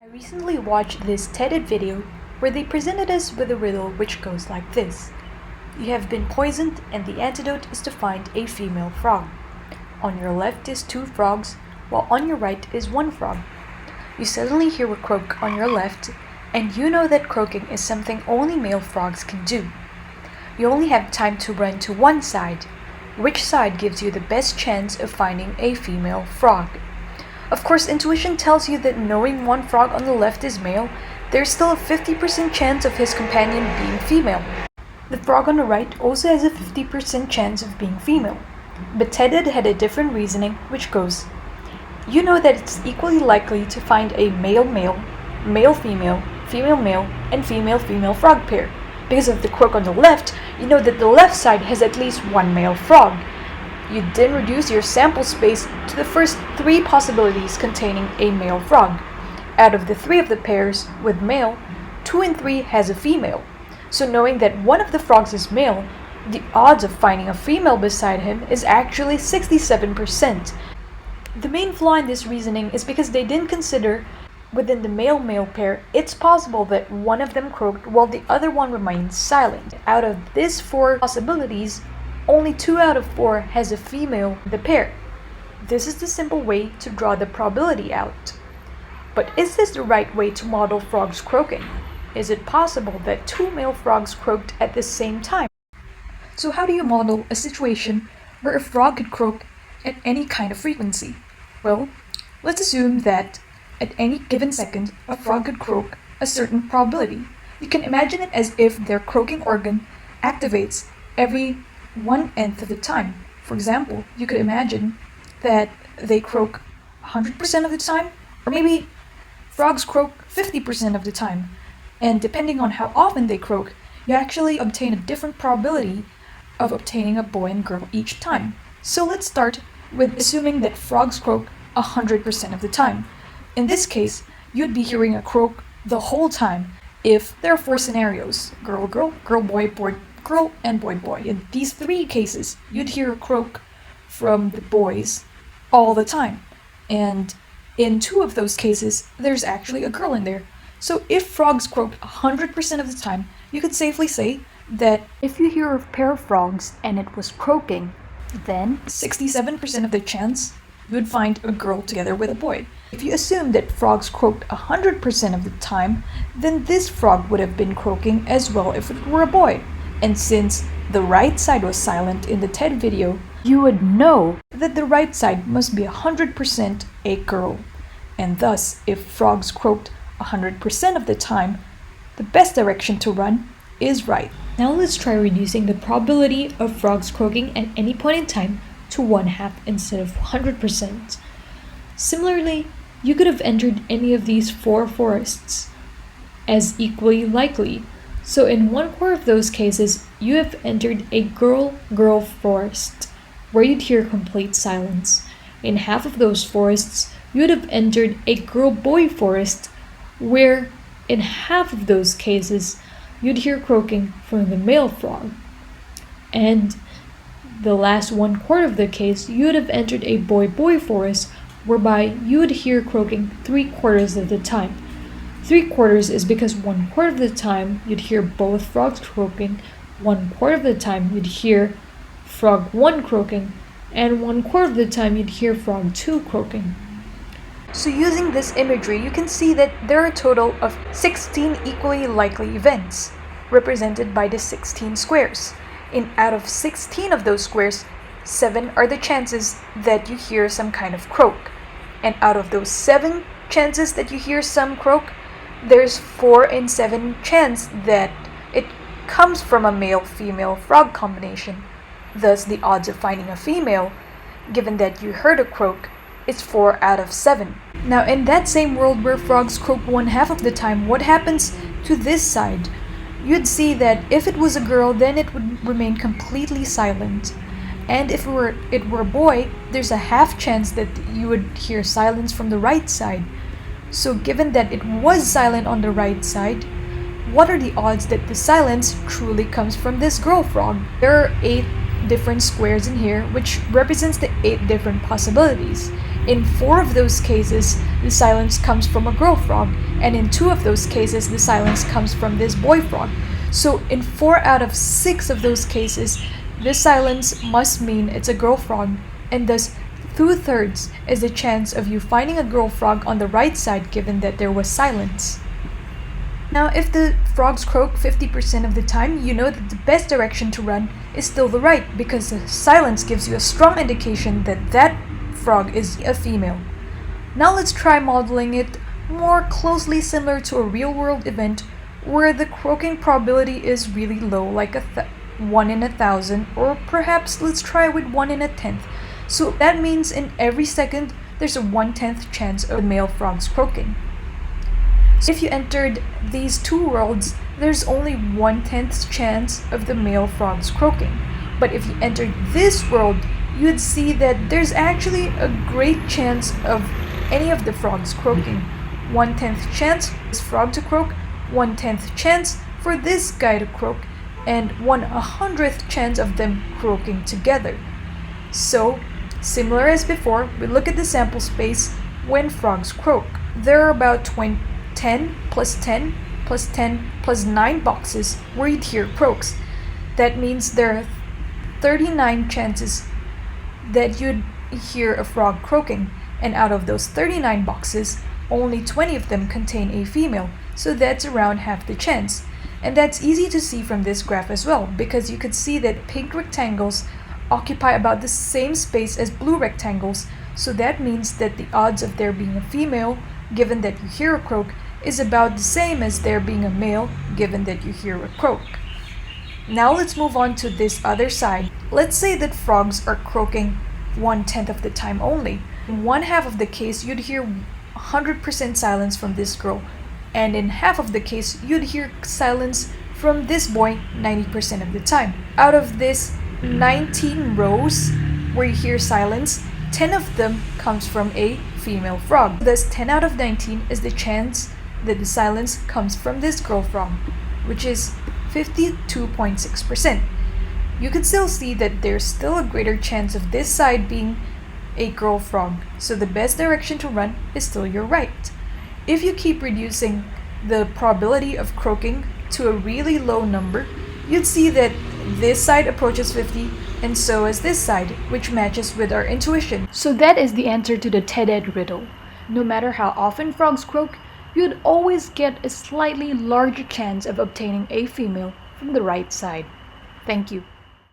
I recently watched this TED video where they presented us with a riddle which goes like this. You have been poisoned and the antidote is to find a female frog. On your left is 2 frogs, while on your right is 1 frog. You suddenly hear a croak on your left, and you know that croaking is something only male frogs can do. You only have time to run to one side. Which side gives you the best chance of finding a female frog? Of course, intuition tells you that knowing 1 frog on the left is male, there's still a 50% chance of his companion being female. The frog on the right also has a 50% chance of being female. But Ted had a different reasoning, which goes, you know that it's equally likely to find a male-male, male-female, female-male, and female-female frog pair. Because of the croak on the left, you know that the left side has at least 1 male frog. You then reduce your sample space to the first 3 possibilities containing a male frog. Out of the 3 of the pairs with male, 2 and 3 has a female. So knowing that one of the frogs is male, the odds of finding a female beside him is actually 67%. The main flaw in this reasoning is because they didn't consider within the male-male pair, it's possible that one of them croaked while the other one remains silent. Out of these 4 possibilities, only 2 out of 4 has a female in the pair. This is the simple way to draw the probability out. But is this the right way to model frogs croaking? Is it possible that 2 male frogs croaked at the same time? So how do you model a situation where a frog could croak at any kind of frequency? Well, let's assume that at any given second, a frog could croak a certain probability. You can imagine it as if their croaking organ activates every 1/n of the time. For example, you could imagine that they croak 100% of the time, or maybe frogs croak 50% of the time. And depending on how often they croak, you actually obtain a different probability of obtaining a boy and girl each time. So let's start with assuming that frogs croak 100% of the time. In this case, you'd be hearing a croak the whole time if there are 4 scenarios: girl, girl, girl, boy, boy, girl, and boy, boy. In these 3 cases, you'd hear a croak from the boys all the time. And in 2 of those cases, there's actually a girl in there. So if frogs croaked 100% of the time, you could safely say that if you hear a pair of frogs and it was croaking, then 67% of the chance you would find a girl together with a boy. If you assume that frogs croaked 100% of the time, then this frog would have been croaking as well if it were a boy. And since the right side was silent in the TED video, you would know that the right side must be 100% a girl. And thus, if frogs croaked 100% of the time, the best direction to run is right. Now let's try reducing the probability of frogs croaking at any point in time to 1/2 instead of 100%. Similarly, you could have entered any of these 4 forests as equally likely. So in 1/4 of those cases, you have entered a girl-girl forest where you'd hear complete silence. In half of those forests, you would have entered a girl-boy forest where in half of those cases, you'd hear croaking from the male frog. And the last 1/4 of the case, you would have entered a boy-boy forest whereby you would hear croaking 3/4 of the time. 3/4 is because 1/4 of the time you'd hear both frogs croaking, 1/4 of the time you'd hear frog 1 croaking, and 1/4 of the time you'd hear frog 2 croaking. So using this imagery, you can see that there are a total of 16 equally likely events, represented by the 16 squares. And out of 16 of those squares, 7 are the chances that you hear some kind of croak. And out of those 7 chances that you hear some croak, there's 4 in 7 chance that it comes from a male-female frog combination. Thus, the odds of finding a female, given that you heard a croak, is 4 out of 7. Now, in that same world where frogs croak 1/2 of the time, what happens to this side? You'd see that if it was a girl, then it would remain completely silent. And if it were a boy, there's a half chance that you would hear silence from the right side. So given that it was silent on the right side, what are the odds that the silence truly comes from this girl frog? There are 8 different squares in here, which represents the 8 different possibilities. In 4 of those cases, the silence comes from a girl frog, and in 2 of those cases, the silence comes from this boy frog. So in 4 out of 6 of those cases, this silence must mean it's a girl frog, and thus 2/3 is the chance of you finding a girl frog on the right side given that there was silence. Now, if the frogs croak 50% of the time, you know that the best direction to run is still the right, because the silence gives you a strong indication that that frog is a female. Now let's try modeling it more closely similar to a real-world event where the croaking probability is really low, like 1 in 1,000, or perhaps let's try with 1 in 1/10. So that means in every second, there's a 1/10 chance of male frogs croaking. So if you entered these 2 worlds, there's only 1/10 chance of the male frogs croaking. But if you entered this world, you'd see that there's actually a great chance of any of the frogs croaking. 1/10 chance for this frog to croak, 1/10 chance for this guy to croak, and 1/100th chance of them croaking together. So, similar as before, we look at the sample space when frogs croak. There are about 10 plus 10 plus 10 plus 9 boxes where you'd hear croaks. That means there are 39 chances that you'd hear a frog croaking, and out of those 39 boxes, only 20 of them contain a female, so that's around half the chance. And that's easy to see from this graph as well, because you could see that pink rectangles occupy about the same space as blue rectangles, so that means that the odds of there being a female, given that you hear a croak, is about the same as there being a male, given that you hear a croak. Now let's move on to this other side. Let's say that frogs are croaking 1/10 of the time only. In 1/2 of the case, you'd hear 100% silence from this girl, and in half of the case, you'd hear silence from this boy 90% of the time. Out of this 19 rows where you hear silence, 10 of them comes from a female frog. Thus 10 out of 19 is the chance that the silence comes from this girl frog, which is 52.6%. You can still see that there's still a greater chance of this side being a girl frog, so the best direction to run is still your right. If you keep reducing the probability of croaking to a really low number, you'd see that this side approaches 50, and so is this side, which matches with our intuition. So that is the answer to the TED-Ed riddle. No matter how often frogs croak, you'd always get a slightly larger chance of obtaining a female from the right side. Thank you.